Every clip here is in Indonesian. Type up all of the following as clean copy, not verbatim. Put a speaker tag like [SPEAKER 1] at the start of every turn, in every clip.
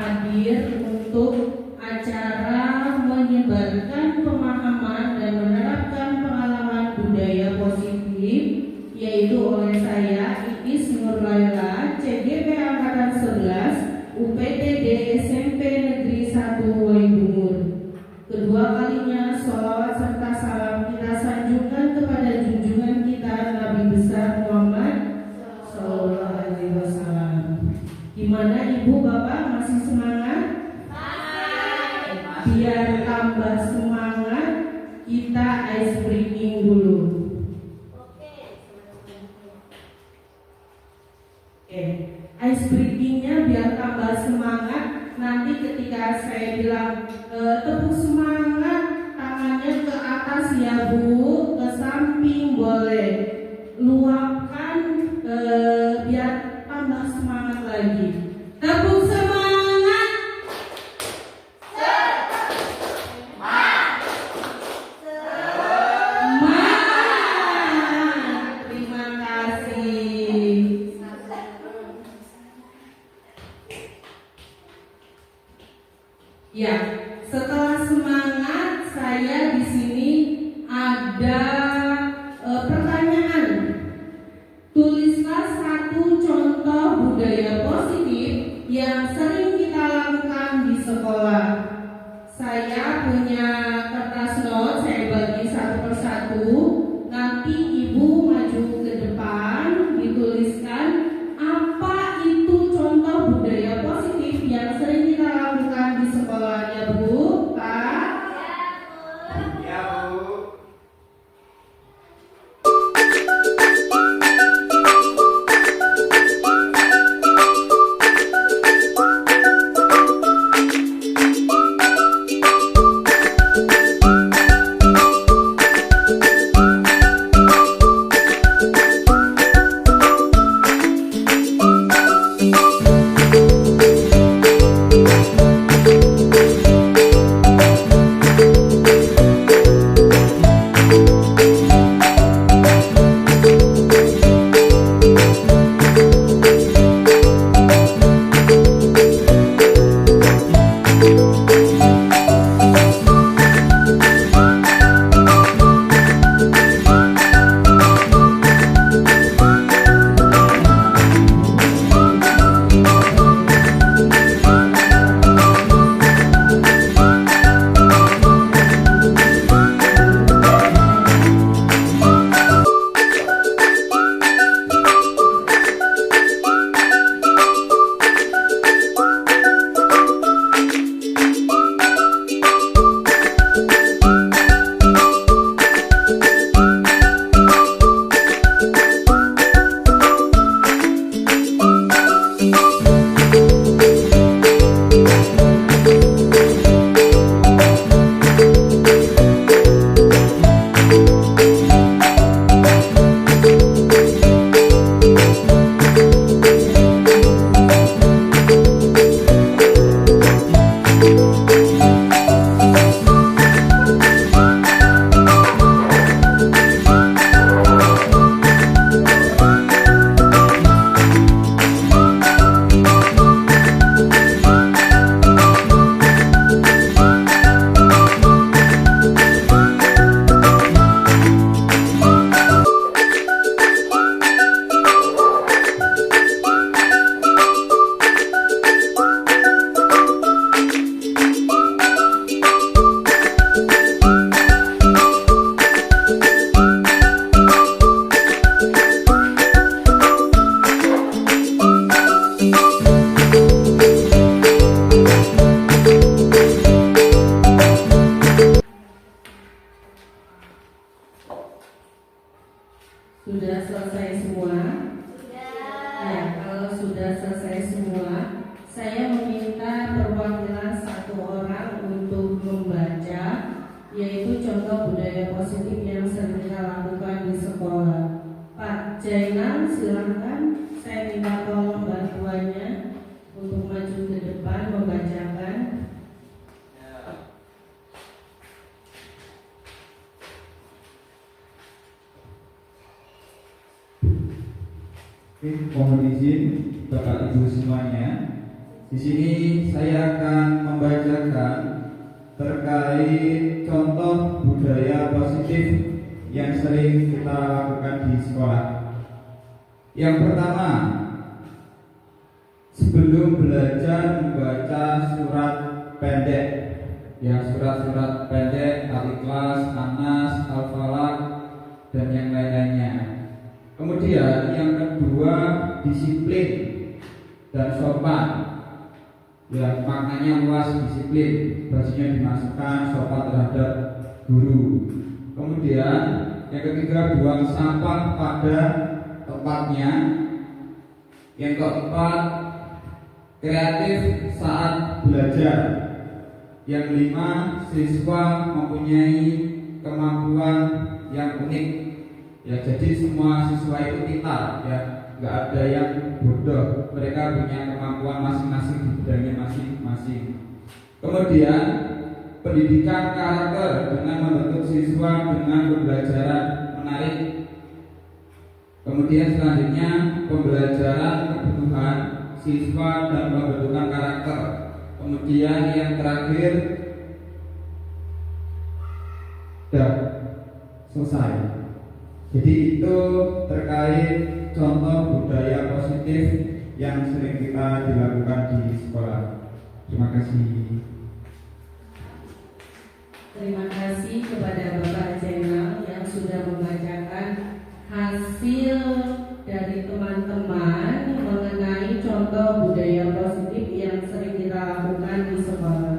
[SPEAKER 1] hadir untuk acara menyebarkan pemahaman dan menerapkan pengalaman budaya positif, yaitu oleh saya Iis Nurlaila, CGP Angkatan 11, UPTD SMP Negeri 1 Waibungur. Kedua kalinya sholawat serta salam kita sanjungkan kepada junjungan kita Nabi besar Muhammad Sallallahu Alaihi Wasallam. Gimana ibu bapak, masih semangat? Biar tambah semangat, kita ice breaking dulu. Ice breakingnya biar tambah semangat. Nanti ketika saya bilang tepuk semangat, tangannya ke atas ya bu, ke samping boleh, luapkan biar tambah semangat lagi. Tepuk semangat. Terima kasih. Ya, setelah semangat, saya di sini ada pertanyaan. Tulislah satu contoh budaya positif yang sering kita lakukan di sekolah. Saya punya kertas note, saya bagi satu persatu. Nanti ibu maju ke depan, dituliskan apa itu contoh budaya positif yang sering kita lakukan di sekolah, ya bu, Pak? Ya bu. Sudah selesai semua? Sudah. Ya, kalau sudah selesai semua, saya meminta perwakilan satu orang untuk membaca, yaitu contoh budaya positif yang sering kita lakukan di sekolah. Pak Jainal, silakan. Saya minta tolong bantuannya untuk maju ke depan membacakan.
[SPEAKER 2] Mohon izin Bapak Ibu semuanya, Di sini saya akan membacakan terkait contoh budaya positif yang sering kita lakukan di sekolah. Yang pertama, sebelum belajar membaca surat pendek, ya surat-surat pendek, Al-Ikhlas, An-Nas, Al-Falaq, dan yang lain-lainnya. Kemudian yang kedua, disiplin dan sopan. Ya, maknanya luas, disiplin, bajunya dimasukkan, sopan terhadap guru. Kemudian yang ketiga, buang sampah pada tempatnya. Yang keempat, kreatif saat belajar. Yang lima, siswa mempunyai kemampuan yang unik. Ya, jadi semua siswa itu pintar, ya, nggak ada yang bodoh. Mereka punya kemampuan masing-masing di bidangnya masing-masing. Kemudian pendidikan karakter dengan membentuk siswa dengan pembelajaran menarik. Kemudian selanjutnya pembelajaran kebutuhan siswa dan pembentukan karakter. Kemudian yang terakhir, sudah selesai. Jadi itu terkait contoh budaya positif yang sering kita dilakukan di sekolah. Terima kasih.
[SPEAKER 1] Terima kasih kepada Bapak Jenderal yang sudah membacakan hasil dari teman-teman mengenai contoh budaya positif yang sering kita lakukan di sekolah.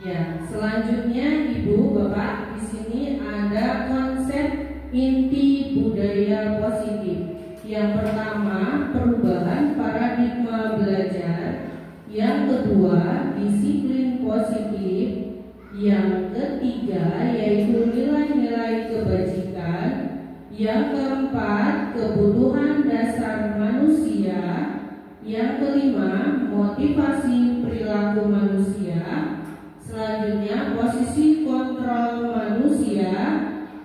[SPEAKER 1] Ya, selanjutnya Ibu, Bapak, di sini ada konsep inti budaya positif. Yang pertama, perubahan paradigma belajar. Yang kedua, disiplin positif. Yang ketiga, yaitu nilai-nilai kebajikan. Yang keempat, kebutuhan dasar manusia. Yang kelima, motivasi perilaku manusia. Selanjutnya, posisi kontrol manusia,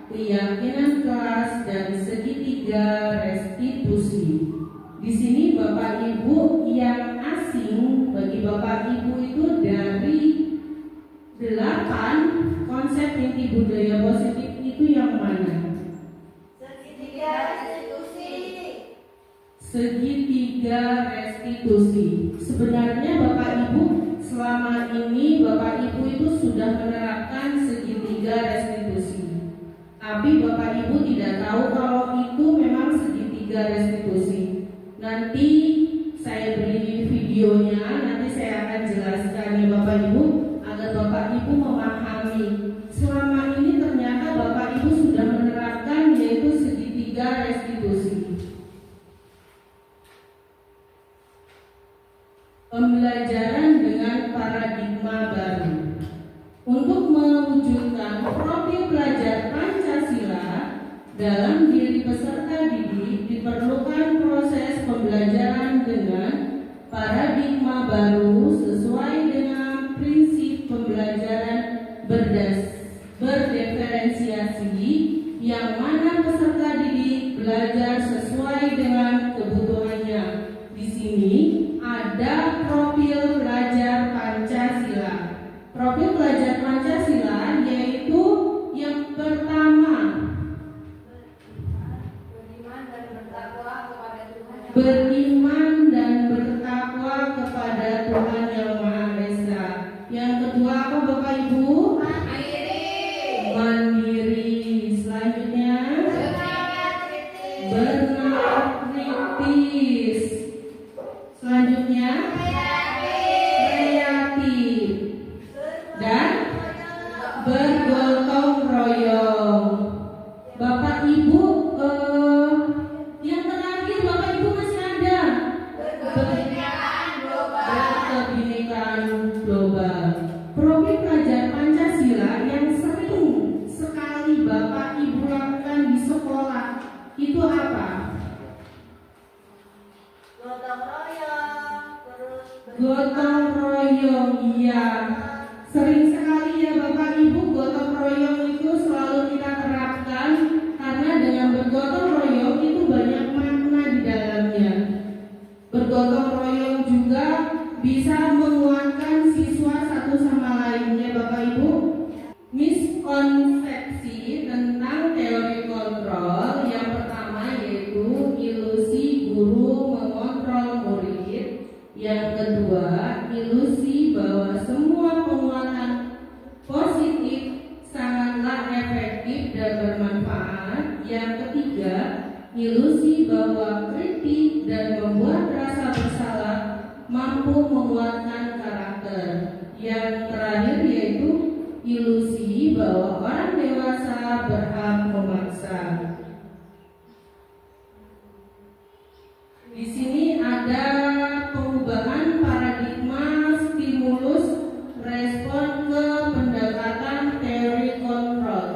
[SPEAKER 1] keyakinan kelas, dan segitiga restitusi. Di sini Bapak Ibu yang asing, bagi Bapak Ibu itu dari 8 konsep inti budaya positif itu yang mana?
[SPEAKER 3] Segitiga restitusi.
[SPEAKER 1] Segitiga restitusi. Sebenarnya Bapak Ibu selama ini Bapak Ibu itu sudah menerapkan segitiga restitusi. Tapi Bapak Ibu tidak tahu kalau itu memang segitiga restitusi. Nanti saya beri videonya, nanti saya akan jelaskan ya Bapak Ibu, agar Bapak Ibu memahami. Selama ini ternyata Bapak Ibu sudah menerapkan yaitu segitiga restitusi. Pembelajaran dengan paradigma baru. Untuk mewujudkan profil pelajar Pancasila dalam diri peserta didik diperlukan proses pembelajaran dengan paradigma baru sesuai dengan prinsip pembelajaran berdiferensiasi, yang mana peserta didik belajar sesuai dengan kebutuhannya. Di sini ada profil pelajar Pancasila. Profil pelajar Pancasila yaitu yang pertama, beriman dan bertakwa kepada Tuhan Yang Maha Esa. Yang kedua apa Bapak Ibu? Mandiri. Selanjutnya bernalar kritis. efektif dan bermanfaat. Yang ketiga, ilusi bahwa kritik dan membuat rasa bersalah mampu menguatkan karakter. Yang terakhir yaitu ilusi bahwa orang dewasa berhak memaksa. Di sini ada pengubahan paradigma stimulus respon ke pendekatan teori kontrol.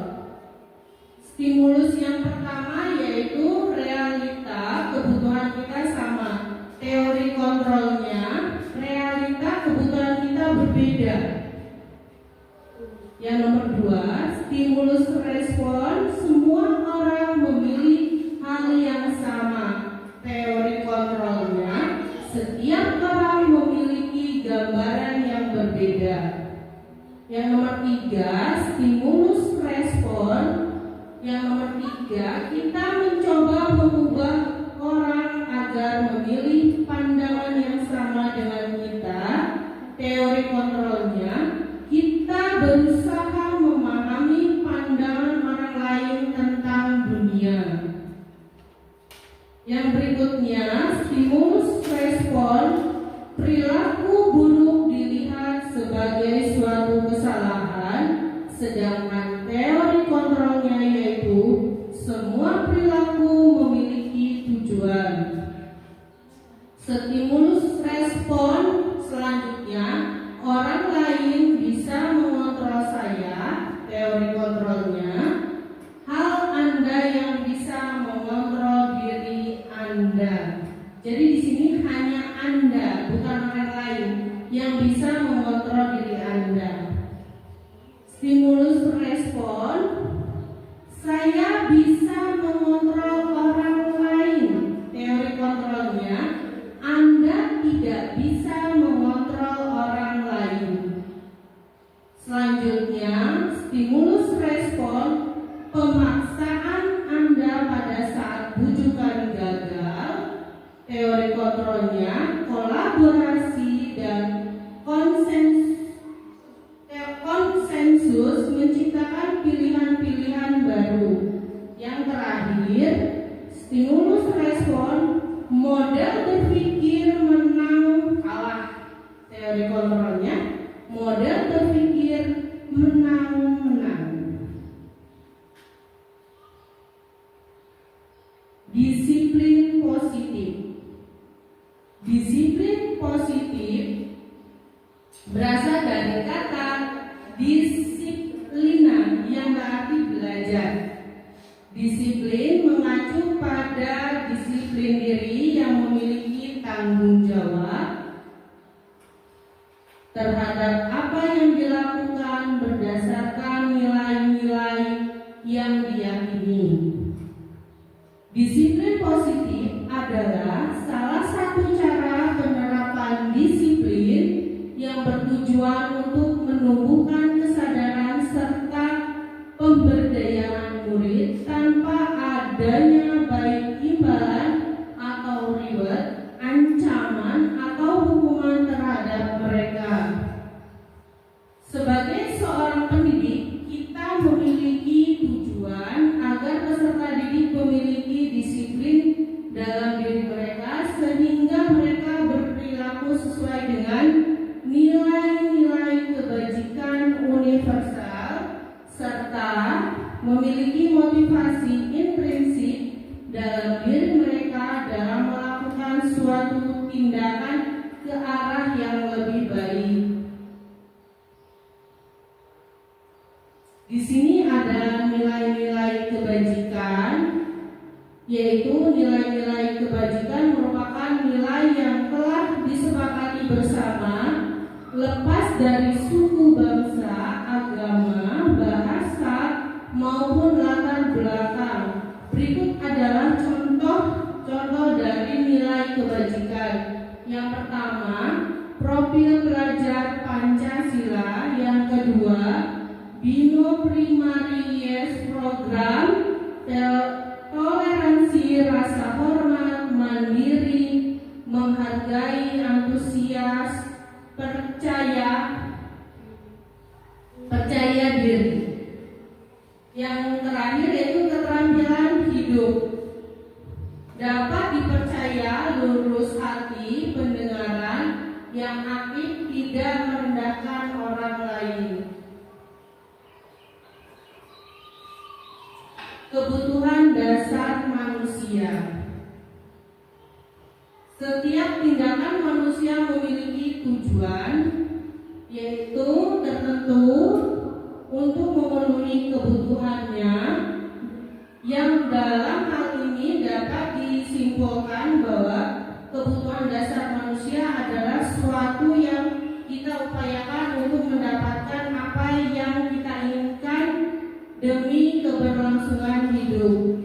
[SPEAKER 1] Stimulus yang pertama yaitu realita, kebutuhan kita sama. Teori kontrolnya, realita kebutuhan kita berbeda. Yang nomor dua, stimulus respon, semua orang memilih hal yang sama. Teori kontrolnya, setiap orang memiliki gambaran yang berbeda. Yang nomor tiga, stimulus respon. Yang nomor tiga, kita mencoba mengubah orang agar memilih pandangan yang sama dengan kita. Teori kontrolnya, kita berusaha memahami pandangan orang lain tentang dunia. Yang berikutnya, stimulus respon, perilaku buruk dilihat sebagai suatu kesalahan, sedangkan teori kontrolnya yaitu semua perilaku memiliki tujuan. Stimulus respon selanjutnya, orang lain bisa mengontrol saya. Teori kontrolnya, hal Anda yang bisa mengontrol diri Anda. Jadi di sini hanya Anda, bukan orang lain yang bisa mengontrol diri Anda. Stimulus respon, saya bisa mengontrol orang lain. Teori kontrolnya, Anda tidak bisa mengontrol orang lain. Selanjutnya, stimulus respon, pemaksaan Anda pada saat bujukan gagal. Teori kontrolnya, kolaborasi dan konsensus menciptakan pilihan-pilihan baru. Yang terakhir, stimulus respon, model berpikir menang kalah. Teori kontrolnya, model berpikir menang-menang. Disiplin positif. Disiplin positif berasal dari kata disiplina yang berarti belajar. Disiplin mengacu pada disiplin diri yang memiliki tanggung jawab terhadap apa yang dilakukan berdasarkan nilai-nilai yang diyakini. Disiplin positif adalah salah satu cara penerapan disiplin yang bertujuan untuk menumbuhkan kesadaran serta pemberdayaan murid tanpa adanya baik imbalan atau reward, ancaman atau hukuman terhadap mereka. Sebagai seorang pendidik, kita memiliki tujuan agar peserta didik memiliki disiplin dalam diri mereka sehingga mereka berperilaku sesuai dengan nilai-nilai kebajikan universal serta memiliki motivasi intrinsik dalam diri mereka dalam melakukan suatu tindakan ke arah yang lebih baik. Di sini ada nilai-nilai kebajikan, yaitu nilai-nilai kebajikan merupakan nilai yang telah disepakati bersama, lepas dari suku, bangsa, agama, bahasa, maupun latar belakang. Berikut adalah contoh dari nilai kebajikan. Yang pertama, profil pelajar Pancasila. Yang kedua, Bino Primaries Program, toleransi, rasa hormat, mandiri, menghargai, antusias, percaya diri. Yang Yang terakhir yaitu keterampilan hidup. Dapat dipercaya lurus hati, pendengaran yang aktif, tidak merendahkan orang lain. Kebutuhan dasar manusia. Setiap tindakan manusia memiliki tujuan, yaitu tertentu untuk memenuhi kebutuhannya, yang dalam hal ini dapat disimpulkan bahwa kebutuhan dasar manusia adalah suatu yang kita upayakan untuk mendapatkan apa yang kita inginkan demi keberlangsungan hidup.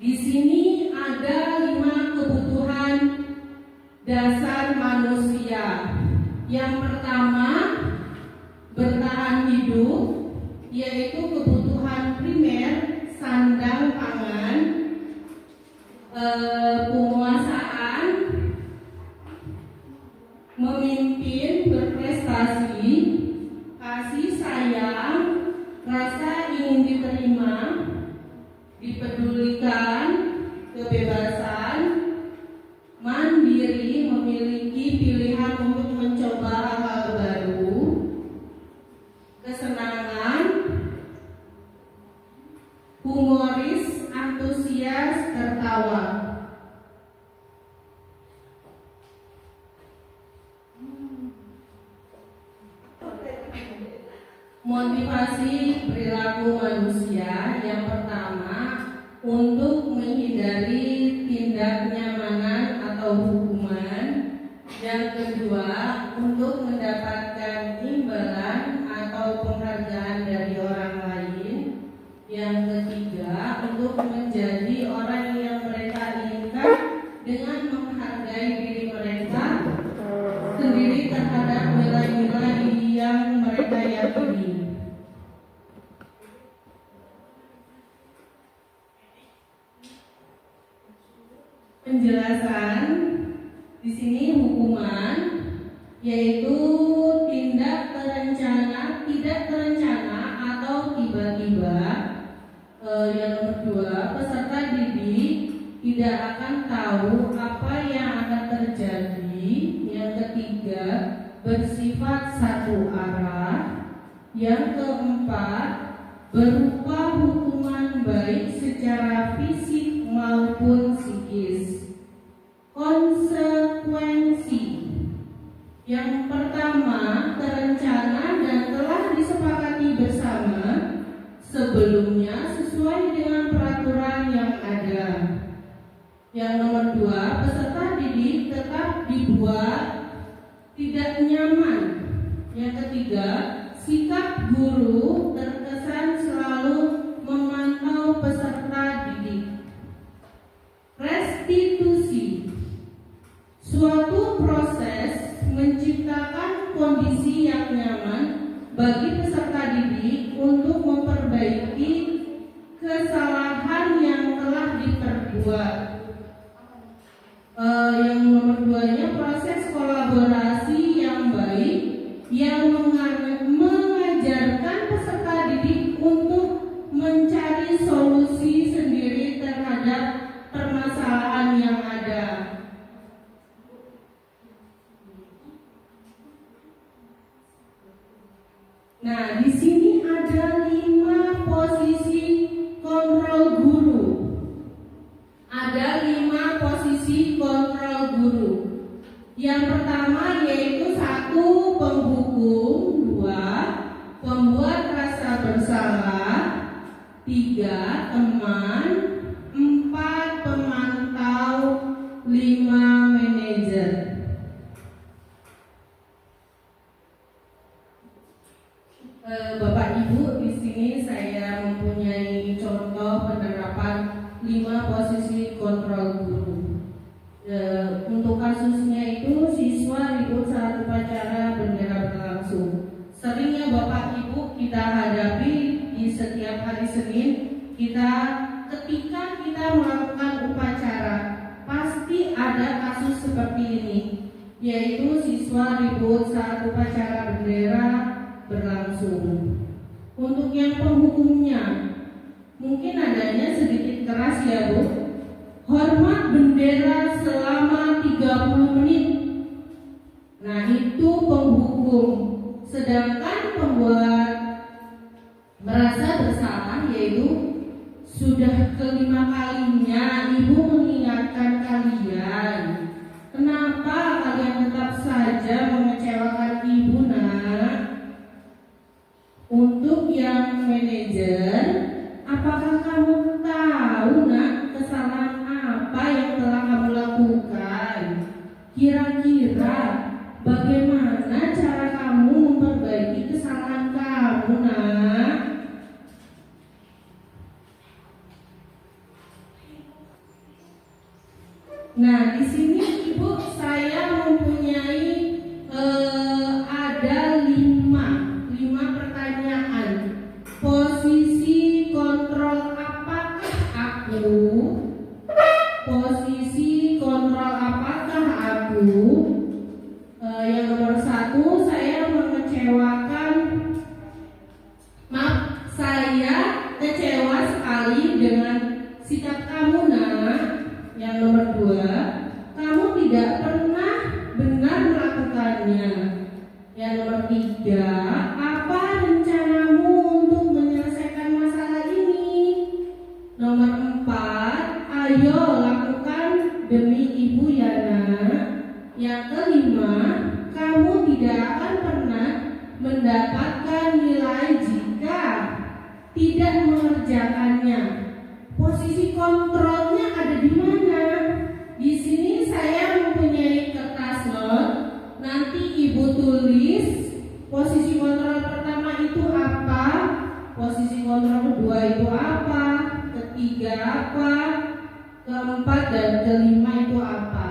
[SPEAKER 1] Di sini ada 5 kebutuhan dasar manusia. Yang pertama, bertahan hidup, yaitu kebutuhan primer, sandang pangan, penguasaan, memimpin, berprestasi, kasih sayang, rasa ingin diterima, dipedulikan, kebebasan, mandiri, memiliki pilihan untuk mencoba hal-hal baru, kesenangan, humoris, antusias, tertawa. Motivasi perilaku manusia. Yang pertama, untuk menghindari tindak nyamanan atau hukuman. Yang kedua, untuk mendapatkan imbalan atau penghargaan dari orang lain. Yang ketiga, untuk menjadi orang yang mereka inginkan dengan menghargai diri mereka sendiri terhadap nilai-nilai yang mereka yakini. Penjelasan di sini hukuman, yaitu tindak terencana, tidak terencana atau tiba-tiba. Yang kedua, peserta didik tidak akan tahu apa yang akan terjadi. Yang ketiga, bersifat satu arah. Yang keempat, berupa hukuman baik secara fisik maupun psikis. Konsekuensi. Yang pertama, terencana dan telah disepakati bersama sebelumnya sesuai dengan peraturan yang ada. Yang nomor 2, peserta didik tetap dibuat tidak nyaman. Yang ketiga, sikap guru terkesan selalu memantau peserta didik. Restitusi, suatu proses menciptakan kondisi yang nyaman bagi peserta didik untuk memperbaiki kesalahan yang telah diperbuat. Yang nomor 2-nya, proses kolaborasi yang baik yang mengajarkan peserta didik untuk mencari solusi sendiri terhadap permasalahan yang ada. Nah, di sini ada 5 posisi kontrol guru. Ada 5 posisi kontrol guru. Yang pertama yaitu 1, penghukum, 2, pembuat rasa bersalah, 3, teman, 4, pemantau, 5, manajer. Bapak Ibu, di sini saya mempunyai contoh penerapan 5 posisi kontrol guru. Untuk kasusnya itu siswa ribut saat upacara bendera berlangsung. Seringnya Bapak Ibu kita hadapi di setiap hari Senin, ketika kita melakukan upacara pasti ada kasus seperti ini, yaitu siswa ribut saat upacara bendera berlangsung. Untuk yang penghukumnya, mungkin adanya sedikit keras ya Bu. Hormat bendera selama 30 menit. Nah itu penghukum. Sedangkan pembuat merasa bersalah yaitu sudah kelima kalinya Ibu mengingatkan kalian. Kenapa kalian tetap saja mengecewakan Ibu nak? Untuk yang manajer, apakah kamu tahu nak kesalahan apa yang telah kamu lakukan? Kira-kira bagaimana cara kamu memperbaiki kesalahan kamu nak? Nah, di sini Ibu saya mempunyai ada lima pertanyaan. Posisi kontrol apakah aku? Posisi kontrol apakah aku? Yang nomor 1, saya mengecewakan. Maaf, saya kecewa sekali dengan sikap kamu nak. Yang nomor 2, kamu tidak pernah benar melakukannya. Yang nomor 3, apa rencanamu untuk menyelesaikan masalah ini? Nomor 4, ayo lakukan demi Ibu ya nak. Yang kelima, kamu tidak akan pernah mendapatkan nilai jika tidak mengerjakannya. Posisi kontrolnya ada di mana? Di sini saya mempunyai kertas not. Nanti Ibu tulis posisi kontrol pertama itu apa, posisi kontrol kedua itu apa, ketiga apa, keempat dan kelima itu apa.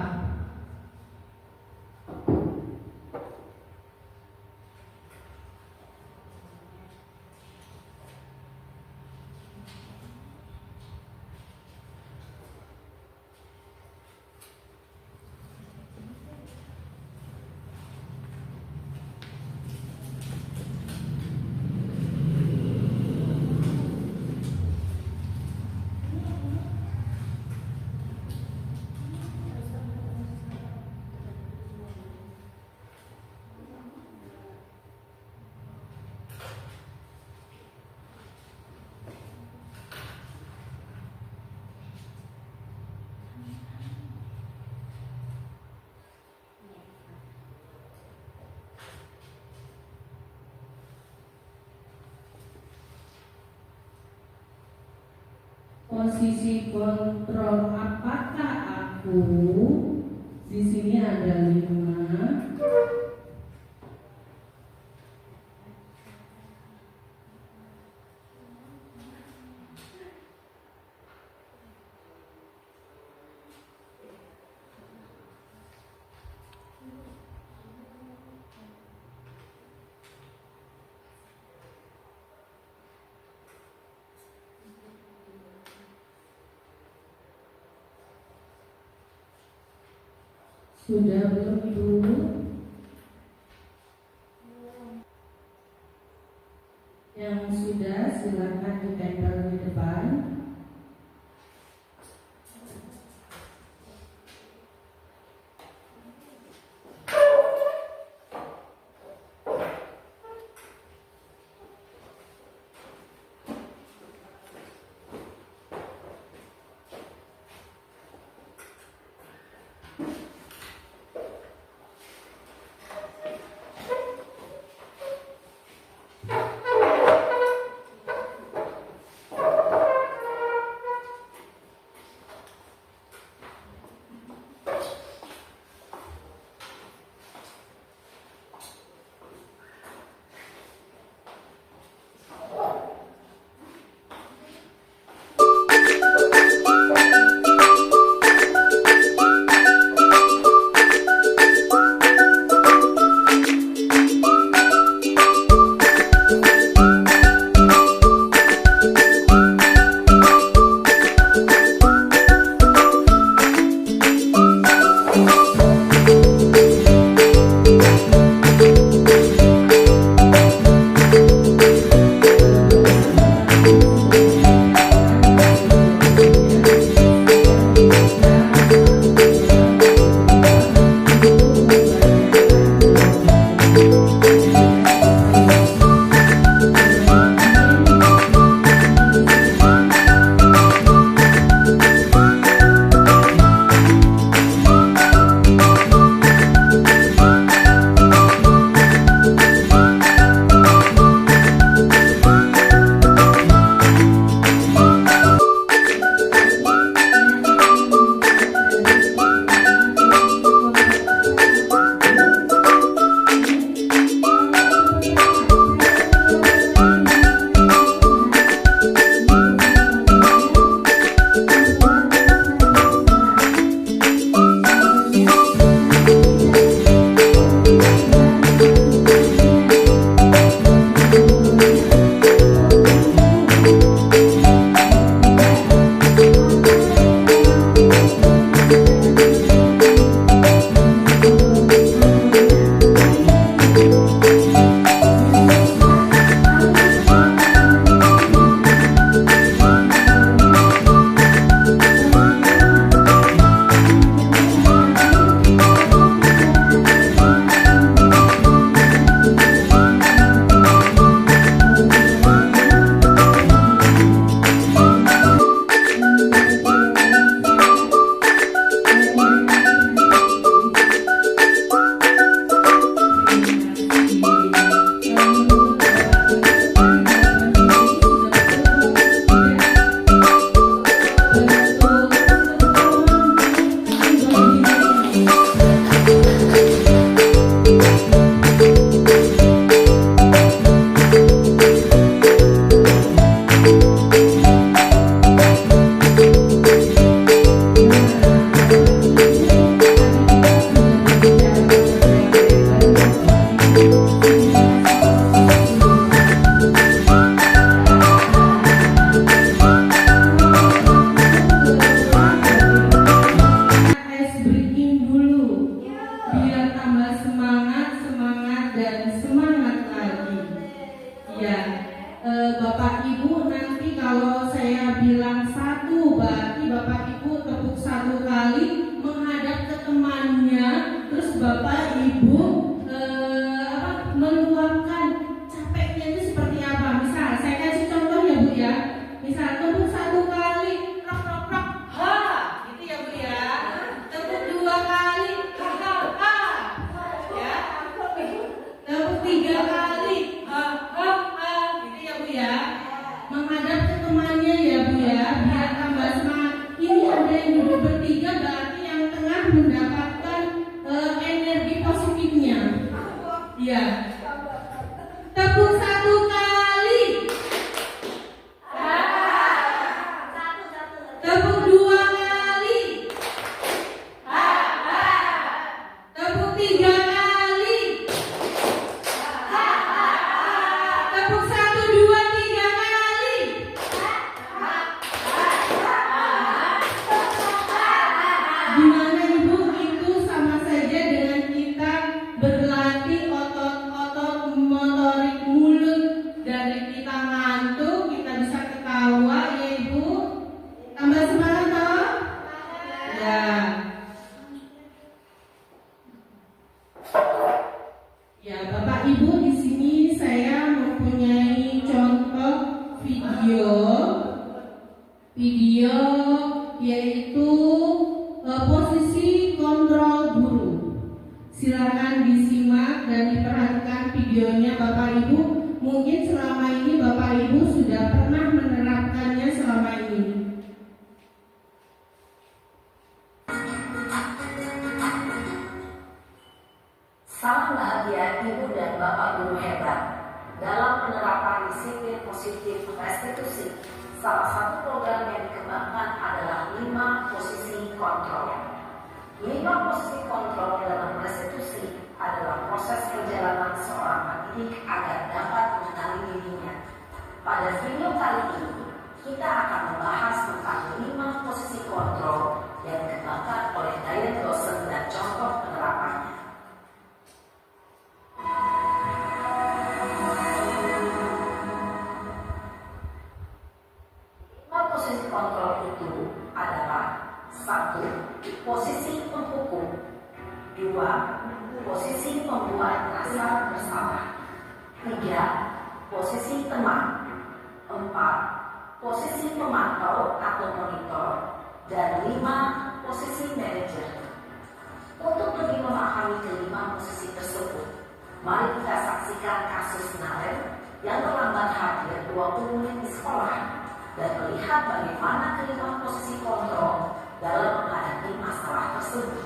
[SPEAKER 1] Posisi kontrol apakah aku? Di sini ada 5. Sudah belum Ibu? Yang sudah silakan ditempel di depan. Ya, Bapak Ibu nanti kalau saya bilang satu, berarti Bapak Ibu tepuk satu kali menghadap ke temannya, terus Bapak Ibu meluapkan capeknya itu seperti apa. Misal saya kasih contoh ya Bu ya. Misal tepuk satu kali, rok rok rok, ha, gitu ya Bu ya. Tepuk dua kali, ha ha ha, ya. Tepuk tiga kali, ha ha ha, gitu ya Bu ya. Menghadap ke temannya ya Bu ya, biar tambah semangat. Ini ada yang duduk bertiga, berarti yang tengah mendapatkan energi positifnya. Ya. Tepuk satu kali. Tepuk dua kali. Tepuk tiga kali. Tepuk satu, dua, tiga kali. Gimana Ibu? Itu sama saja dengan kita berlatih otot-otot motorik mulut. Dari kita ngantuk, kita bisa ketawa ya Ibu. Tambah semangat toh? Ya. Ya, Bapak Ibu, di sini saya mempunyai contoh video yaitu posisi kontrol guru. Silakan disimak dan diperhatikan videonya Bapak Ibu. Mungkin selama ini Bapak Ibu sudah pernah menerapkannya selama ini.
[SPEAKER 4] Salam bahagia Ibu dan Bapak Guru hebat. Dalam penerapan disiplin positif restitusi, salah satu program yang dikembangkan adalah 5 posisi kontrol. 5 posisi kontrol dalam restitusi adalah proses perjalanan seorang pendidik agar dapat mengenali dirinya. Pada video kali ini, kita akan membahas tentang 5 posisi kontrol yang dikembangkan oleh Diane Dawson dan contoh penerapannya. Posisi kontrol itu adalah 1. Posisi penghukum, 2. Posisi pembuat rasa bersalah, 3. Posisi teman, 4. Posisi pemantau atau monitor, dan 5. Posisi manajer. Untuk lebih memahami kelima posisi tersebut, mari kita saksikan kasus Naren yang terlambat hadir 20 menit di sekolah dan melihat bagaimana kelima posisi kontrol dalam menghadapi masalah tersebut.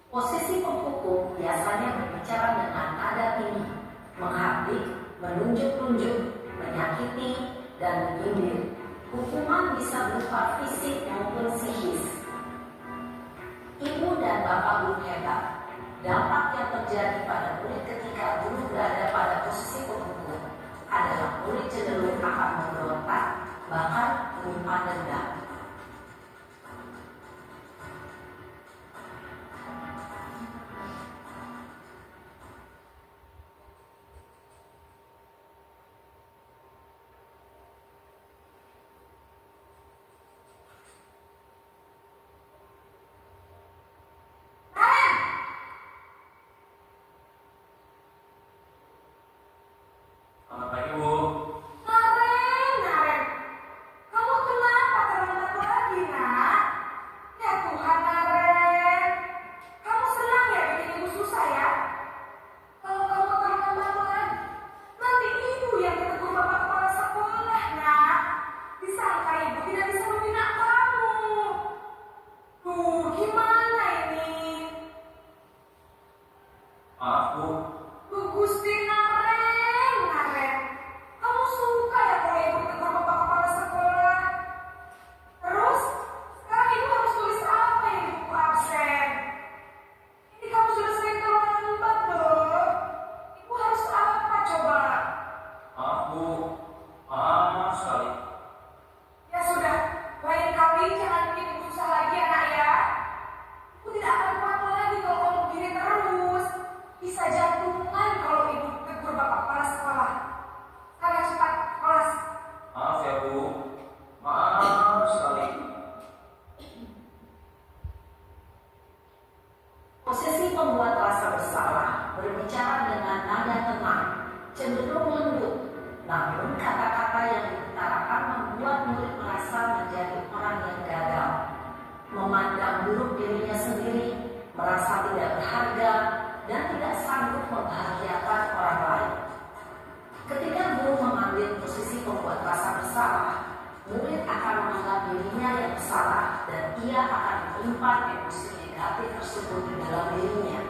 [SPEAKER 4] Posisi penghukum biasanya berbicara dengan nada tinggi, menghardik, menunjuk-nunjuk, menyakiti, dan menyindir. Hukuman bisa berupa fisik maupun psikis. Ibu dan Bapak Guru hebat, dampak yang terjadi pada murid ketika guru berada pada posisi penghukum adalah murid cenderung akan memberontak, bahkan menyimpan dendam.
[SPEAKER 5] Aku
[SPEAKER 4] Bu Gusti Naren. Kamu suka ya kalau ibu tegur bapak kepala sekolah? Terus, sekarang ibu harus tulis apa yang di buku absen? Ini kamu sudah sering terlambat loh. Ibu harus apa coba?
[SPEAKER 5] aku maaf sekali.
[SPEAKER 4] Ya sudah, lain kali jangan bikin ibu susah lagi anak ya. Ibu tidak akan kuat lagi kalau kamu begini terus. Bisa jantungan kalau ibu tegur bapak kepala sekolah. Sekarang cepat kelas.
[SPEAKER 5] Maaf ya Bu, maaf sekali.
[SPEAKER 4] Posisi pembuat rasa bersalah berbicara dengan nada tenang, cenderung lembut. Namun kata-kata yang diutarakan membuat murid merasa menjadi orang yang gagal, memandang buruk dirinya sendiri, merasa tidak berharga, dan tidak sanggup membahagiakan orang lain. Ketika guru mengambil posisi pembuat rasa bersalah, murid akan menganggap dirinya yang bersalah dan ia akan menyimpan emosi negatif tersebut di dalam dirinya.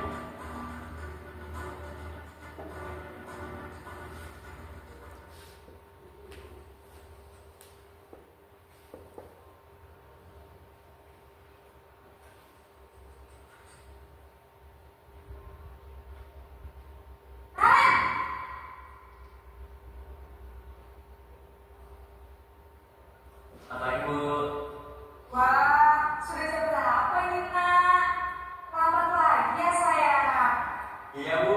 [SPEAKER 5] Apa Ibu?
[SPEAKER 4] Wah, sudah jam berapa ini nak? Lambat lagi ya sayang.
[SPEAKER 5] Iya Bu,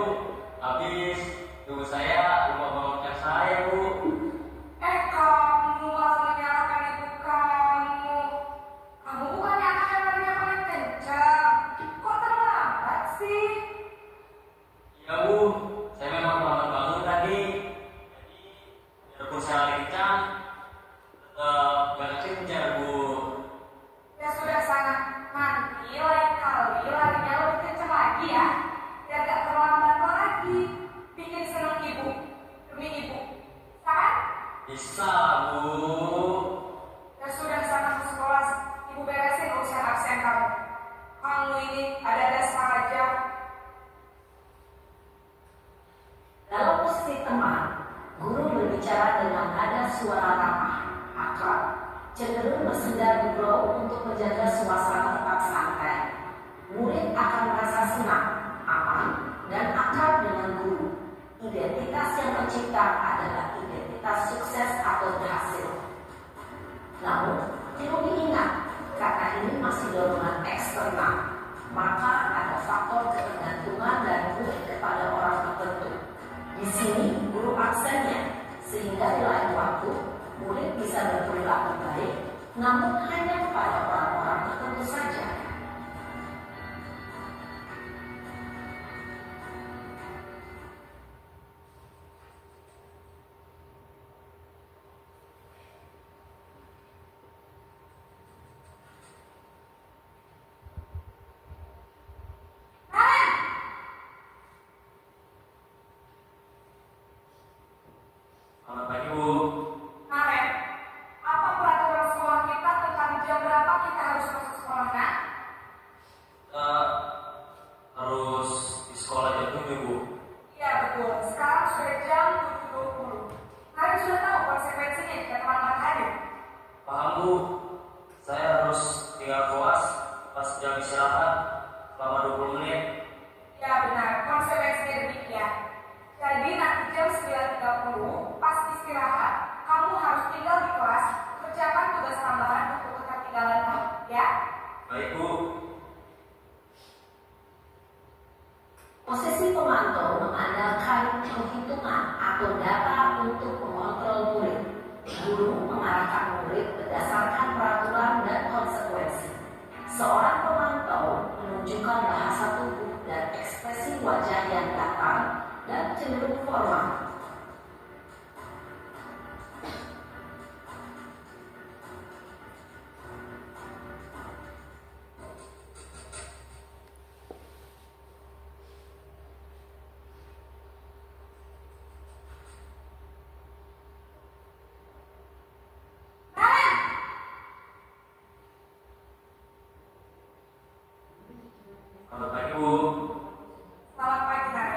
[SPEAKER 5] habis tunggu saya lupa bawa cek saya Bu.
[SPEAKER 4] Kamu malah menyalahkan ibu kamu. Kamu bukannya anak yang larinya paling kencang. Kok terlambat sih?
[SPEAKER 5] Iya Bu, saya memang terlambat bangun tadi. Jadi biarpun saya lari kencang, tetap gak kecil kejar Bu.
[SPEAKER 4] Ya sudah sana. Nanti lain kali larinya lebih kencang lagi ya. Biar gak terlambat lagi. Bikin senang ibu. Demi ibu. Kan?
[SPEAKER 5] Bisa Bu.
[SPEAKER 4] Ya sudah sana ke sekolah. Ibu beresin urusan absen kamu. Kamu ini ada sama aja. Dalam posisi teman, guru berbicara dengan nada suara ramah, akrab, cenderung bersenda gurau untuk menjaga suasana tetap santai. Murid akan merasa senang, aman, dan akrab dengan guru. Identitas yang tercipta adalah identitas sukses atau berhasil. Namun, perlu diingat, karena ini masih dorongan eksternal, maka ada faktor ketergantungan dari murid kepada orang tertentu. Di sini, guru absennya, sehingga di lain waktu, murid bisa berperilaku baik, namun hanya kepada orang-orang tertentu saja.
[SPEAKER 5] Selamat pagi Bu.
[SPEAKER 4] Karen, apa peraturan sekolah kita tentang jam berapa kita harus masuk sekolah, nak?
[SPEAKER 5] Harus di sekolah jam 7 Bu.
[SPEAKER 4] Iya betul, sekarang sudah jam 7.20. Kalian sudah tahu konsekuensinya jika terlambat hadir?
[SPEAKER 5] Paham Bu, saya harus tinggal kelas pas jam istirahat selama 20 menit.
[SPEAKER 4] Ya benar, konsekuensinya demikian. Jadi nanti jam 9.30 pas istirahat, kamu harus tinggal di kelas, kerjakan tugas tambahan untuk ketertinggalan kamu, ya?
[SPEAKER 5] Baik Bu.
[SPEAKER 4] Posisi pemantau mengandalkan penghitungan atau data untuk mengontrol murid. Guru mengarahkan murid berdasarkan peraturan dan konsekuensi. Seorang pemantau menunjukkan bahasa tubuh dan ekspresi wajah yang datar dan cenderung formal.
[SPEAKER 5] Selamat pagi Bu.
[SPEAKER 4] Selamat pagi, Nak.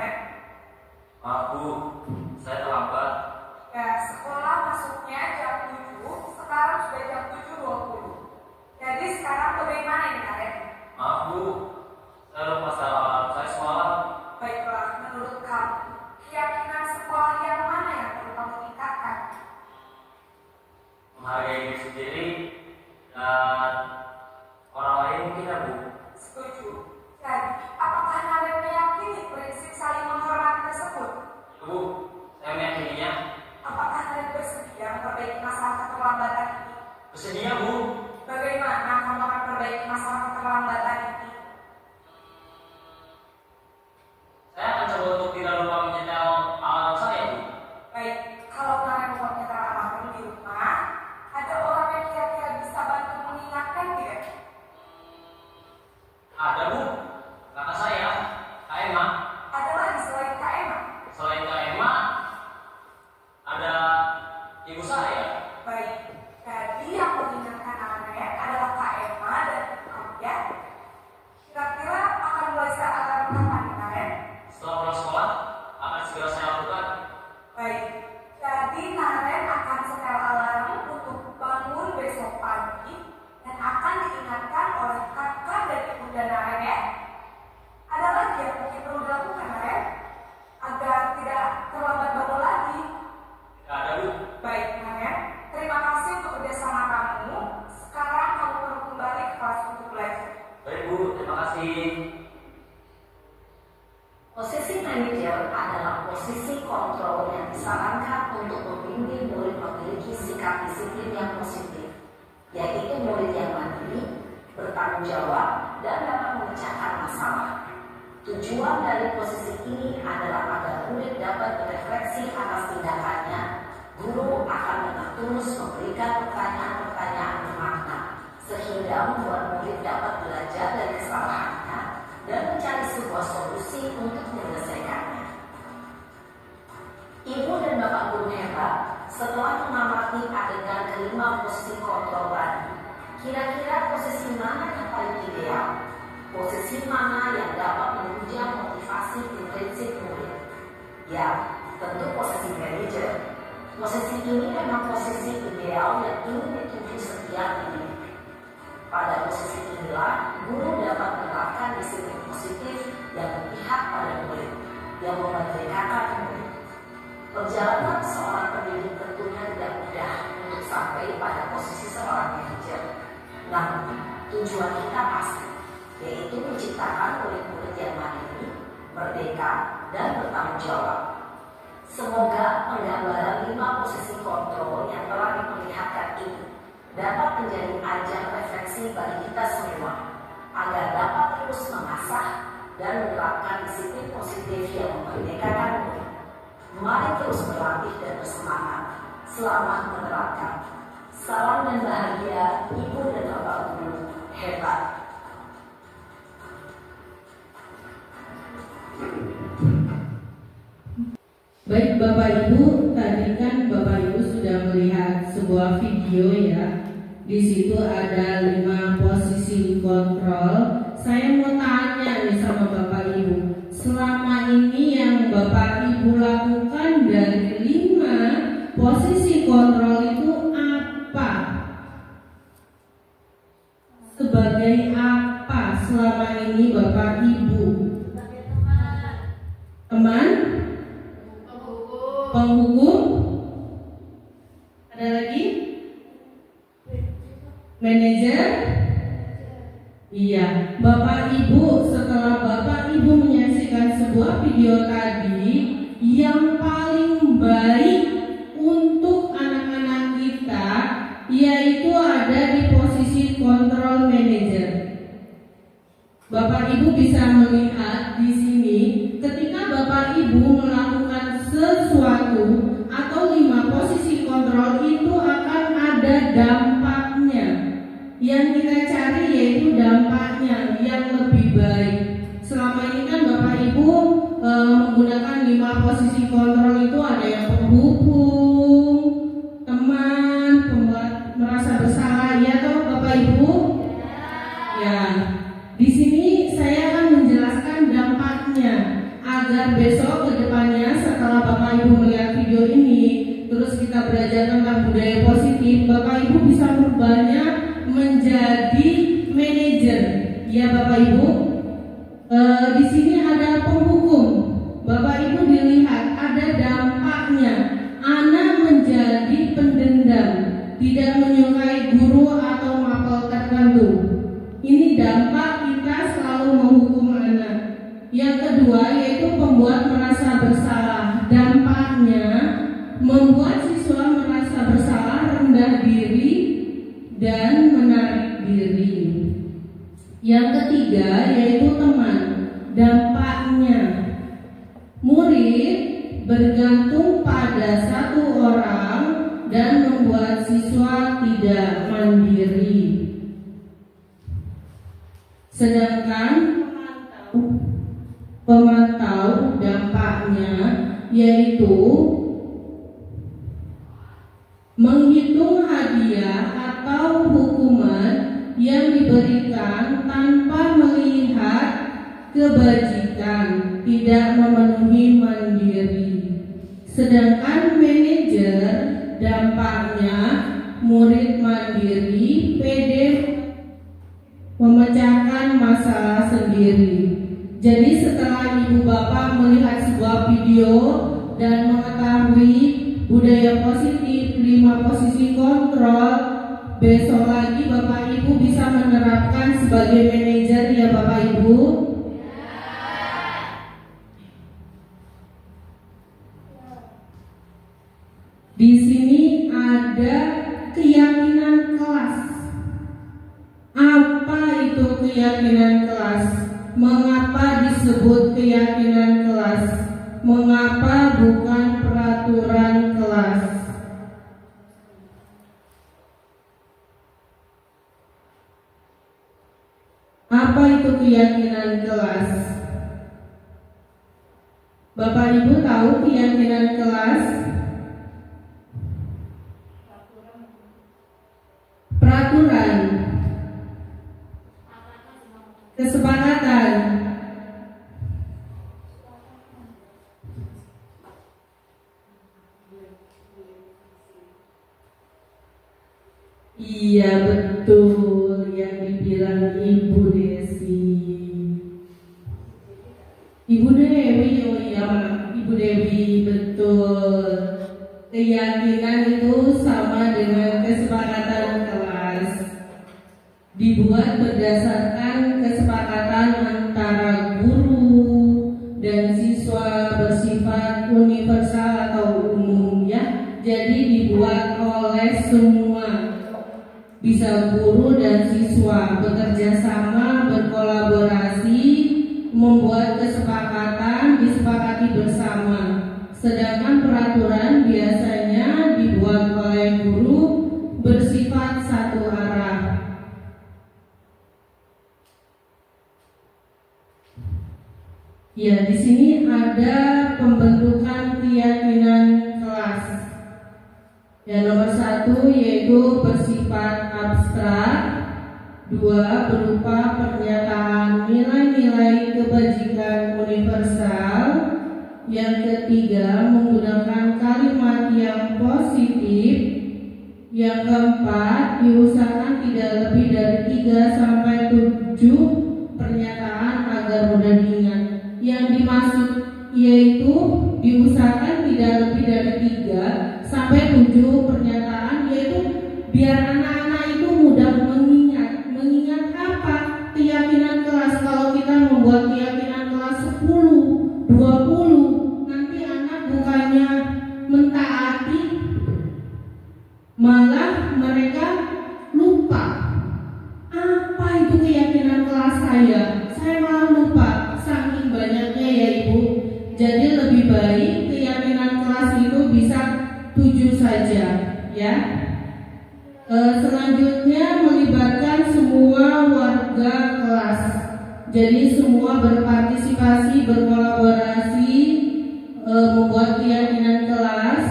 [SPEAKER 5] Bersedia, Bu?
[SPEAKER 4] Bagaimana kamu akan perbaiki masalah keterlambatan ini?
[SPEAKER 5] Saya akan coba untuk tidak lupa menyetel alarm saya, Bu.
[SPEAKER 4] Baik, kalau kalian mau nyetel alarm di rumah, ada orang yang kira-kira bisa bantu mengingatkan tidak?
[SPEAKER 5] Ada, Bu. Kakak saya, Kak Emma.
[SPEAKER 4] Ada lagi selain Kak Emma?
[SPEAKER 5] Selain Kak Emma, ada ibu saya.
[SPEAKER 4] Baik, jadi yang mengingatkan anak adalah Kak Emma dan kamu ya. Kira-kira akan mulai saat alarm kapan kalian?
[SPEAKER 5] Setelah pulang sekolah, akan segera saya lakukan.
[SPEAKER 4] Baik, jadi Naren akan setel alarm untuk bangun besok pagi dan akan diingatkan oleh kakak dan ibunda Naren ya. Ada lagi yang mungkin perlu dilakukan Naren agar tidak terlambat bangun lagi.
[SPEAKER 5] Tidak ada, Bu.
[SPEAKER 4] Baik Naren, terima kasih untuk kerjasama kamu. Sekarang kamu perlu kembali ke kelas untuk belajar.
[SPEAKER 5] Baik, Bu. Terima kasih.
[SPEAKER 4] Posisi manajer adalah posisi kontrol yang disarankan untuk membimbing murid memiliki sikap disiplin yang positif, yaitu murid yang mandiri, bertanggung jawab, dan dapat memecahkan masalah. Tujuan dari posisi ini adalah agar murid dapat berefleksi atas tindakannya. Guru akan dengan tulus memberikan pertanyaan-pertanyaan bermakna, sehingga membuat murid dapat belajar dari kesalahannya dan mencari sebuah solusi untuk menyelesaikannya. Ibu dan Bapak guru hebat, setelah mengamati adegan kelima posisi kontrol tadi, kira-kira posisi mana yang paling ideal? Posisi mana yang dapat menunjang motivasi intrinsik murid? Ya, tentu posisi manajer. Posisi ini memang posisi ideal yang ingin dituju setiap individu. Pada posisi inilah, guru dapat menerapkan disiplin positif yang berpihak pada murid, yang memerdekakan murid. Perjalanan seorang pendidik tentunya tidak mudah untuk sampai pada posisi seorang manajer. Namun, tujuan kita pasti, yaitu menciptakan murid-murid yang mandiri, merdeka, dan bertanggung jawab. Semoga penggambaran 5 posisi kontrol yang telah diperlihatkan ini dapat menjadi ajang refleksi bagi kita semua, agar dapat terus mengasah dan menerapkan disiplin positif yang memerdekakan murid. Mari terus berlatih dan bersemangat. Selamat menerapkan. Salam dan bahagia, Ibu dan Bapak guru hebat.
[SPEAKER 1] Baik Bapak Ibu, tadi kan Bapak Ibu sudah melihat sebuah video ya. Di situ ada 5 posisi kontrol. Saya mau tanya nih sama Bapak Ibu, selama ini yang Bapak Ibu lakukan dari 5 posisi kontrol itu apa? Sebagai apa selama ini Bapak Ibu? Teman? Penghukum? Ada lagi? Manajer? Iya, Bapak Ibu, setelah Bapak Ibu menyaksikan sebuah video tadi, yang paling baik untuk anak-anak kita yaitu ada di posisi kontrol manager. Bapak Ibu bisa melihat di sini, ketika Bapak Ibu melakukan sesuatu atau 5 posisi kontrol itu akan ada dampaknya. Yang kita cari yaitu dampaknya yang lebih baik. Selama ini kan Bapak Ibu menggunakan 5 posisi kontrol itu ada yang penghubung, teman, pembuat merasa bersalah, ya toh Bapak Ibu? Ya. Di sini saya akan menjelaskan dampaknya agar besok ke depannya setelah Bapak Ibu melihat video ini, terus kita belajar tentang budaya positif, Bapak Ibu bisa merubahnya menjadi manajer. Ya Bapak Ibu, di sini ada penghukum. Bapak Ibu dilihat ada dampaknya. Anak menjadi pendendam, tidak menyukai guru atau mapel tertentu. Ini dampak kita selalu menghukum anak. Yang kedua yaitu pembuat merasa bersalah. Dampaknya membuat siswa merasa bersalah, rendah diri, dan menarik diri. Yang ketiga yaitu teman. Dampaknya, murid bergantung pada satu orang dan membuat siswa tidak mandiri. Sedangkan pemantau dampaknya yaitu menghitung hadiah atau hukuman yang diberikan tanpa melihat kebajikan, tidak memenuhi mandiri. Sedangkan manajer dampaknya murid mandiri, pede, memecahkan masalah sendiri. Jadi setelah ibu bapak melihat sebuah video dan mengetahui budaya positif, 5 posisi kontrol, besok lagi bapak ibu bisa menerapkan sebagai manajer ya bapak ibu. Di sini ada keyakinan kelas. Apa itu keyakinan kelas? Mengapa disebut keyakinan kelas? Mengapa bukan peraturan kelas? Apa itu keyakinan kelas? Bapak Ibu tahu keyakinan kelas? Peraturan, kesepakatan, iya betul yang dibilang Ibu Desi. Ibu Dewi, oh iya Ibu Dewi, betul. Keyakinan itu sama dengan kesepakatan kelas, dibuat berdasarkan kesepakatan antara guru dan siswa, bersifat universal atau umum ya. Jadi dibuat oleh semua, bisa guru dan siswa bekerja sama, berkolaborasi, membuat kesepakatan, disepakati bersama. Sedangkan peraturan biasanya dibuat oleh guru, bersifat satu arah. Ya, di sini ada pembentukan keyakinan kelas. Yang nomor 1 yaitu bersifat abstrak, 2 berupa pernyataan nilai-nilai kebajikan universal, yang ketiga menggunakan kalimat yang positif, yang keempat diusahakan tidak lebih dari 3 sampai 7 pernyataan agar mudah diingat. Yang dimaksud yaitu diusahakan tidak lebih dari 3 sampai 7 pernyataan, yaitu biar anak-anak itu mudah mengingat. Mengingat apa? Keyakinan kelas. Kalau kita membuat keyakinan kelas 10, 20, nanti anak bukannya mentaati, malah mereka lupa. Apa itu keyakinan kelas saya? Saya malah lupa, saking banyaknya ya Ibu. Jadi lebih baik keyakinan kelas itu bisa 7 saja ya. Selanjutnya melibatkan semua warga kelas. Jadi semua berpartisipasi, berkolaborasi, membuat keyakinan kelas,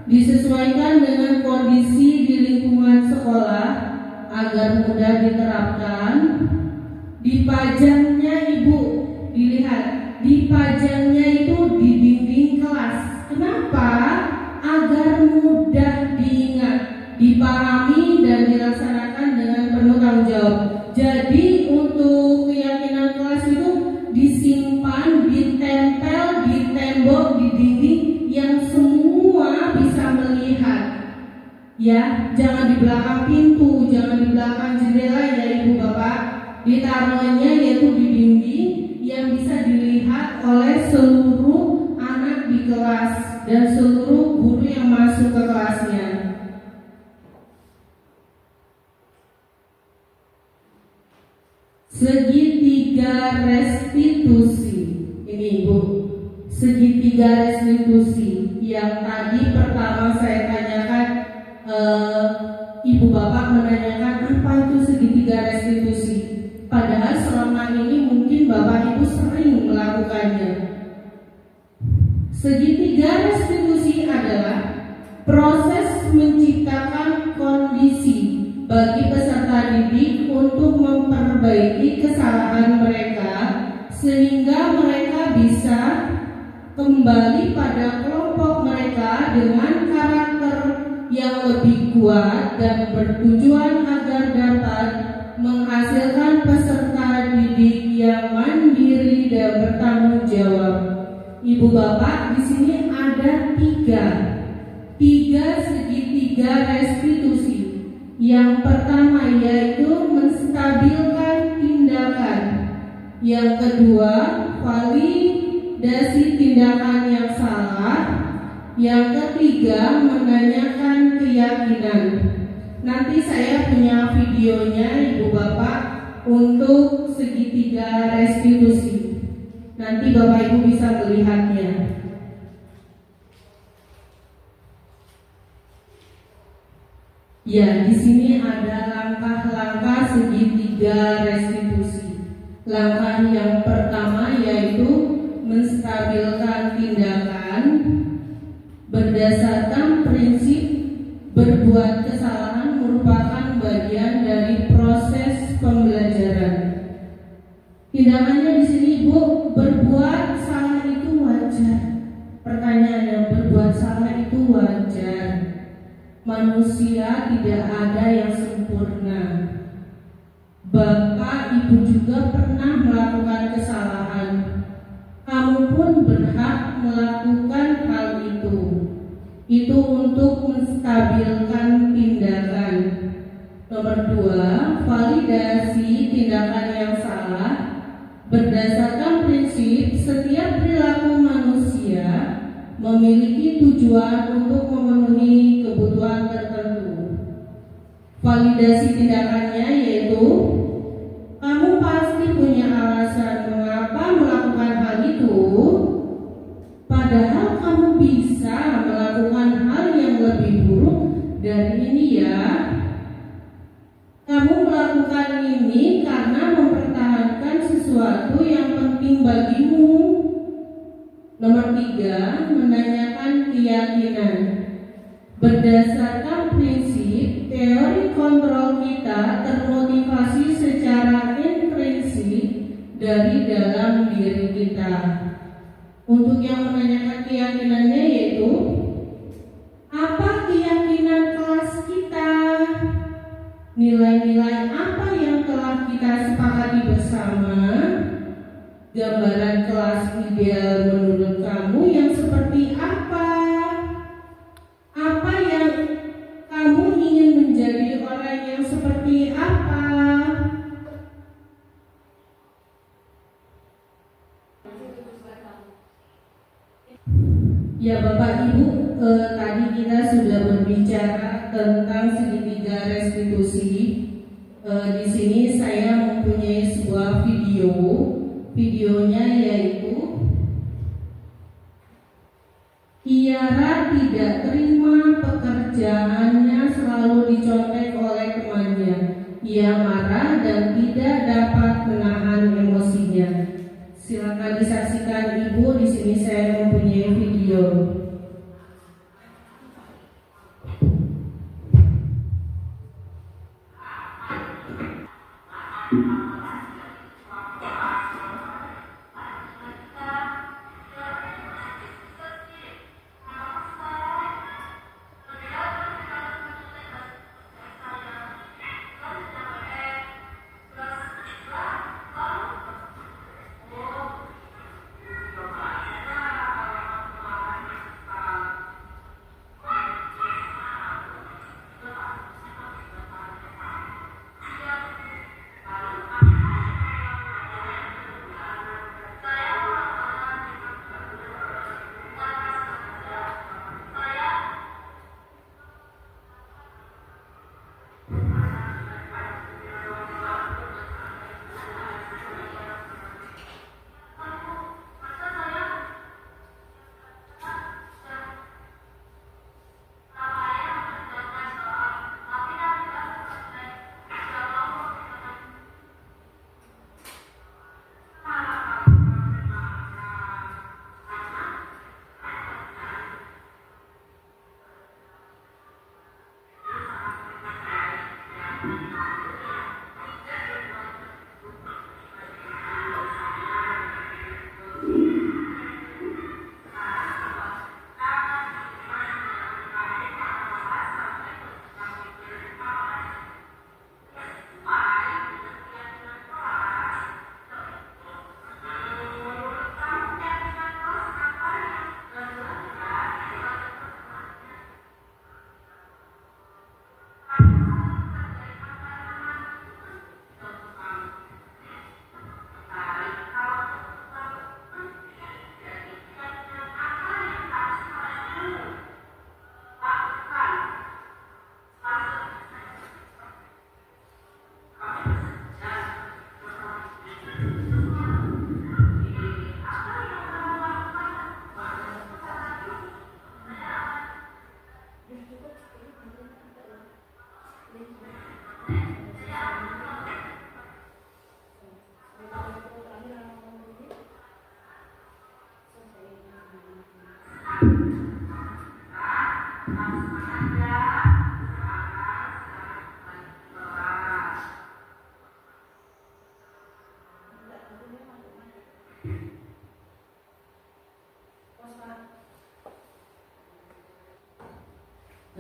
[SPEAKER 1] disesuaikan dengan kondisi di lingkungan sekolah agar mudah diterapkan. Dipajangnya Ibu, dilihat, dipajangnya itu di dinding kelas. Kenapa? Agar mudah diingat, dipahami dan dilaksanakan dengan penuh tanggung jawab. Jadi untuk keyakinan kelas itu disimpan, ditempel di tembok, di dinding yang semua bisa melihat. Ya, jangan di belakang pintu, jangan di belakang jendela ya Ibu Bapak. Ditaruhnya yaitu di dinding yang bisa dilihat oleh seluruh anak di kelas dan seluruh guru yang masuk ke kelasnya. segitiga restitusi. Ini Ibu, segitiga restitusi yang tadi pertama saya tanyakan, Ibu Bapak menanyakan apa itu segitiga restitusi. Padahal selama ini mungkin Bapak Ibu sering melakukannya. Segitiga restitusi adalah proses menciptakan kondisi bagi peserta didik untuk memperbaiki kesalahan mereka sehingga mereka bisa kembali pada kelompok mereka dengan karakter yang lebih kuat dan bertujuan agar dapat menghasilkan peserta didik yang mandiri dan bertanggung jawab. Ibu Bapak, di sini ada tiga segitiga restitusi. Yang pertama yaitu menstabilkan tindakan. Yang kedua, validasi tindakan yang salah. Yang ketiga, menanyakan keyakinan. Nanti saya punya videonya Ibu Bapak untuk segitiga restitusi. Nanti Bapak Ibu bisa melihatnya. Ya, di sini ada langkah-langkah segitiga restitusi. Langkah yang pertama yaitu menstabilkan tindakan berdasarkan prinsip berbuat kesalahan merupakan bagian dari proses pembelajaran. Tindakannya di sini Ibu, berbuat salah itu wajar. Pertanyaannya, berbuat salah itu wajar. Manusia tidak ada yang sempurna. Bapak Ibu juga pernah melakukan kesalahan. Kamu pun berhak melakukan hal itu. Itu untuk menstabilkan tindakan. Nomor 2, validasi tindakan yang salah. Berdasarkan prinsip, setiap perilaku manusia memiliki tujuan untuk memenuhi kebutuhan tertentu. Validasi tindakannya yaitu kamu pasti punya alasan mengapa melakukan hal itu, padahal kamu bisa melakukan hal yang lebih buruk dari ini ya. Kamu melakukan ini karena mempertahankan sesuatu yang penting bagimu. Nomor 3, menanyakan keyakinan. Berdasarkan prinsip, teori kontrol kita termotivasi secara intrinsik dari dalam diri kita. Untuk yang menanyakan keyakinannya yaitu, apa keyakinan kelas kita? Nilai-nilai apa yang telah kita sepakati bersama? Gambaran kelas ideal menurut kamu yang seperti apa? Apa yang kamu ingin menjadi orang yang seperti apa? Ya Bapak Ibu, tadi kita sudah berbicara tentang segitiga restitusi. Di sini saya mempunyai sebuah video. Videonya yaitu Kiara tidak terima pekerjaannya selalu dicontek oleh temannya. Ia marah dan tidak dapat menahan emosinya. Silakan disaksikan Ibu, di sini saya mempunyai video.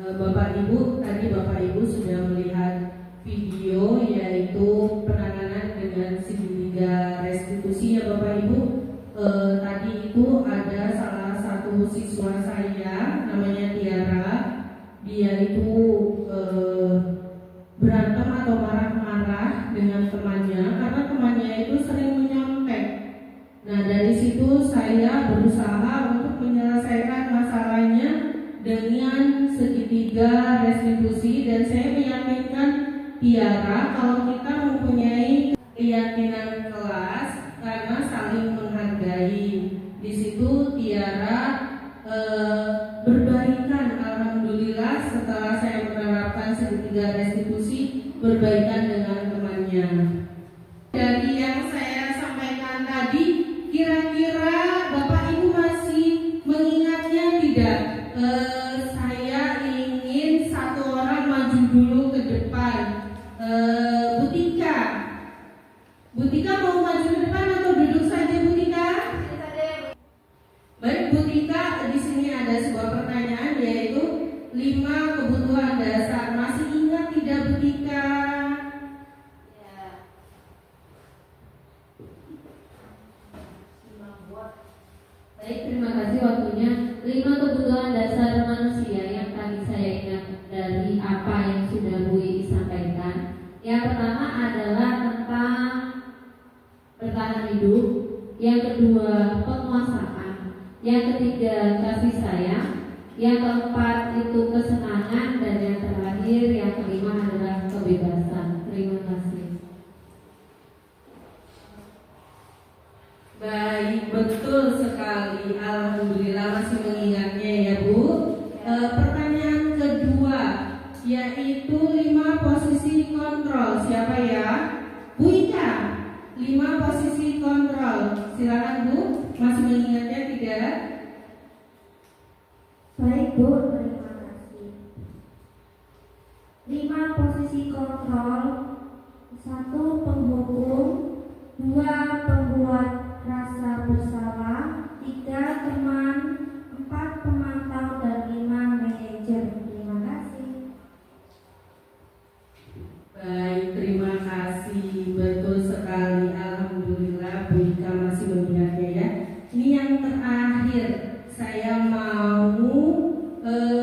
[SPEAKER 1] Bapak Ibu, tadi Bapak Ibu sudah melihat video yaitu penanganan dengan segitiga restitusi ya Bapak Ibu. Tadi itu ada salah satu siswa saya namanya Tiara. Dia itu berantem atau marah-marah dengan temannya karena temannya itu sering menyontek. Nah dari situ saya berusaha untuk menyelesaikan masalahnya dengan segitiga restitusi, dan saya meyakinkan Tiara kalau kita mempunyai keyakinan kelas karena saling menghargai. Di situ Tiara berbaikan, alhamdulillah setelah saya menerapkan segitiga restitusi, berbaikan dengan temannya. Dari yang saya sampaikan tadi, kira-kira Bapak Ibu masih mengingatnya tidak? Saya ingin satu orang maju dulu ke depan. Bu Tika mau maju ke depan atau duduk saja Bu Tika? Baik Bu Tika, di sini ada sebuah pertanyaan yaitu 5 kebutuhan dasar. Masih ingat tidak Bu Tika?
[SPEAKER 6] Baik, terima kasih waktunya. 5 kebutuhan dasar manusia yang tadi saya ingat dari apa yang sudah Bu Iis sampaikan. Yang pertama adalah tentang bertahan hidup. Yang kedua, penguasaan. Yang ketiga, kasih sayang. Yang keempat itu kesenangan. Dan yang terakhir, yang kelima adalah kebebasan. Terima kasih.
[SPEAKER 1] Baik, betul sekali. Alhamdulillah masih mengingatnya ya Bu. Pertanyaan kedua yaitu 5 posisi kontrol. Siapa ya? Bu Ika. 5 posisi kontrol. Silakan Bu. Masih mengingatnya tidak?
[SPEAKER 3] Baik Bu, terima kasih. 5 posisi kontrol. 1 penghukum, 2 pembuat rasa bersalah, 3 teman, 4 pemantau, dan 5 manajer. Terima kasih.
[SPEAKER 1] Baik, terima kasih. Betul sekali. Alhamdulillah Bu Ika masih mengingatnya ya. Ini yang terakhir. Saya mau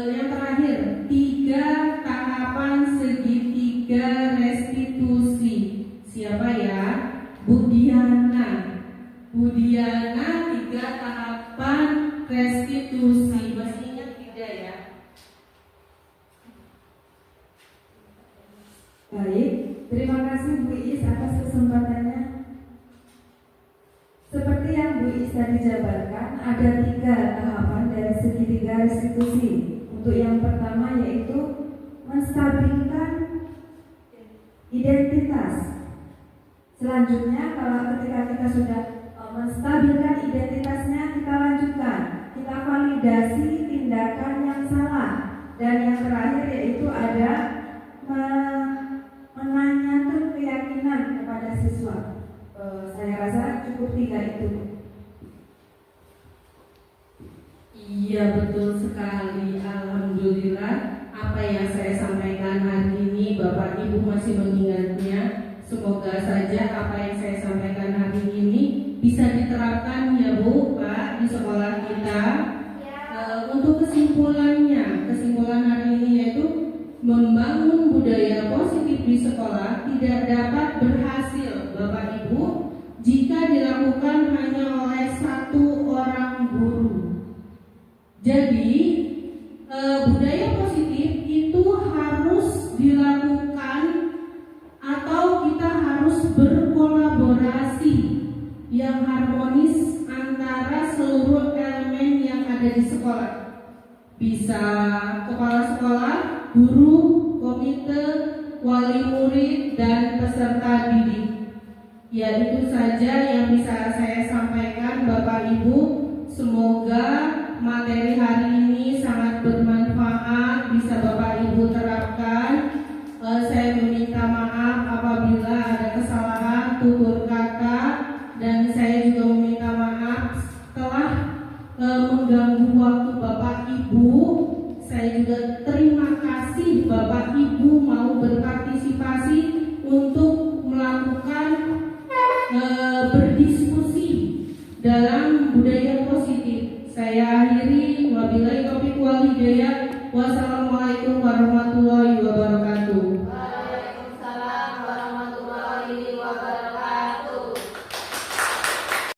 [SPEAKER 1] yang terakhir 3 tahapan segitiga restitusi. Siapa ya? Bu Diana. Bu Diana, 3 tahapan restitusi. Masih ingat tidak ya?
[SPEAKER 7] Baik, terima kasih Bu Iis atas kesempatannya. Seperti yang Bu Iis tadi jabarkan, ada 3 tahapan dari segitiga restitusi. Untuk yang pertama yaitu menstabilkan identitas. Selanjutnya, kalau ketika kita sudah menstabilkan identitasnya, kita lanjutkan, kita validasi tindakan yang salah. Dan yang terakhir yaitu ada menanyakan keyakinan kepada siswa. Saya rasa cukup 3 itu.
[SPEAKER 1] Iya, betul sekali. Alhamdulillah apa yang saya sampaikan hari ini Bapak Ibu masih mengingatnya. Semoga saja apa yang saya sampaikan hari ini bisa diterapkan ya Bu, Pak, di sekolah kita. Untuk kesimpulan hari ini yaitu membangun budaya positif di sekolah tidak dapat berhasil Bapak Ibu jika dilakukan hanya oleh 1 orang guru. Jadi budaya positif itu harus dilakukan atau kita harus berkolaborasi yang harmonis antara seluruh elemen yang ada di sekolah. Bisa kepala sekolah, guru, komite, wali murid, dan peserta didik. Ya, itu saja yang bisa saya sampaikan Bapak Ibu. Semoga materi hari mengganggu waktu Bapak Ibu. Saya juga terima kasih Bapak Ibu mau berpartisipasi untuk melakukan berdiskusi dalam budaya positif. Saya akhiri, wabillahi taufiq wal hidayah. Wassalamualaikum warahmatullahi wabarakatuh.